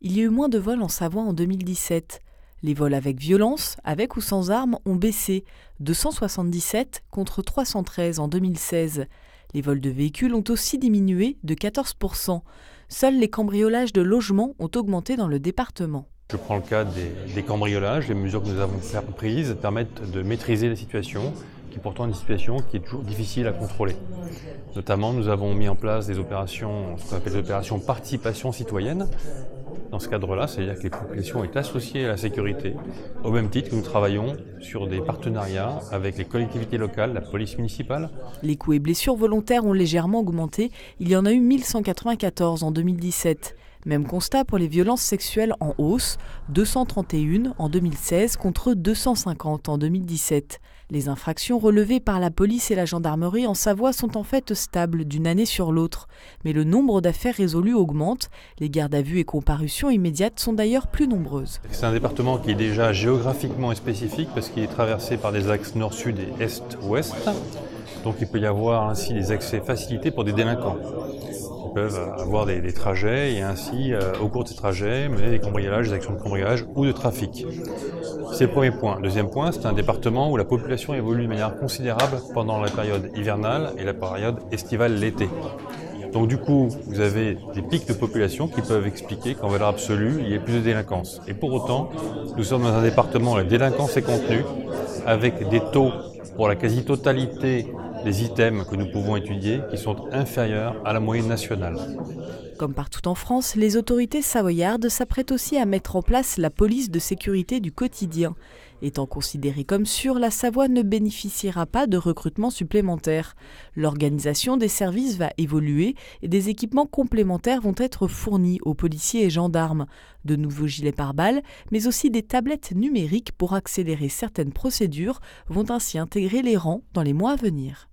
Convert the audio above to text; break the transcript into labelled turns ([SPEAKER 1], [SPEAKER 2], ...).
[SPEAKER 1] Il y a eu moins de vols en Savoie en 2017. Les vols avec violence, avec ou sans armes, ont baissé, 277 contre 313 en 2016. Les vols de véhicules ont aussi diminué de 14%. Seuls les cambriolages de logements ont augmenté dans le département.
[SPEAKER 2] Je prends le cas des cambriolages. Les mesures que nous avons prises permettent de maîtriser la situation, qui est pourtant une situation qui est toujours difficile à contrôler. Notamment, nous avons mis en place des opérations, ce qu'on appelle des opérations participation citoyenne. Dans ce cadre-là, c'est-à-dire que les populations sont associées à la sécurité, au même titre que nous travaillons sur des partenariats avec les collectivités locales, la police municipale.
[SPEAKER 1] Les coups et blessures volontaires ont légèrement augmenté. Il y en a eu 1194 en 2017. Même constat pour les violences sexuelles en hausse, 231 en 2016 contre 250 en 2017. Les infractions relevées par la police et la gendarmerie en Savoie sont en fait stables d'une année sur l'autre. Mais le nombre d'affaires résolues augmente. Les gardes à vue et comparutions immédiates sont d'ailleurs plus nombreuses.
[SPEAKER 2] C'est un département qui est déjà géographiquement spécifique parce qu'il est traversé par des axes nord-sud et est-ouest. Donc il peut y avoir ainsi des accès facilités pour des délinquants. Ils peuvent avoir des trajets et ainsi, au cours de ces trajets, mener des cambriolages, des actions de cambriolage ou de trafic. C'est le premier point. Deuxième point, c'est un département où la population évolue de manière considérable pendant la période hivernale et la période estivale l'été. Donc du coup, vous avez des pics de population qui peuvent expliquer qu'en valeur absolue, il y ait plus de délinquance. Et pour autant, nous sommes dans un département où la délinquance est contenue, avec des taux pour la quasi-totalité des items que nous pouvons étudier qui sont inférieurs à la moyenne nationale.
[SPEAKER 1] Comme partout en France, les autorités savoyardes s'apprêtent aussi à mettre en place la police de sécurité du quotidien. Étant considérée comme sûre, la Savoie ne bénéficiera pas de recrutement supplémentaire. L'organisation des services va évoluer et des équipements complémentaires vont être fournis aux policiers et gendarmes. De nouveaux gilets pare-balles, mais aussi des tablettes numériques pour accélérer certaines procédures vont ainsi intégrer les rangs dans les mois à venir.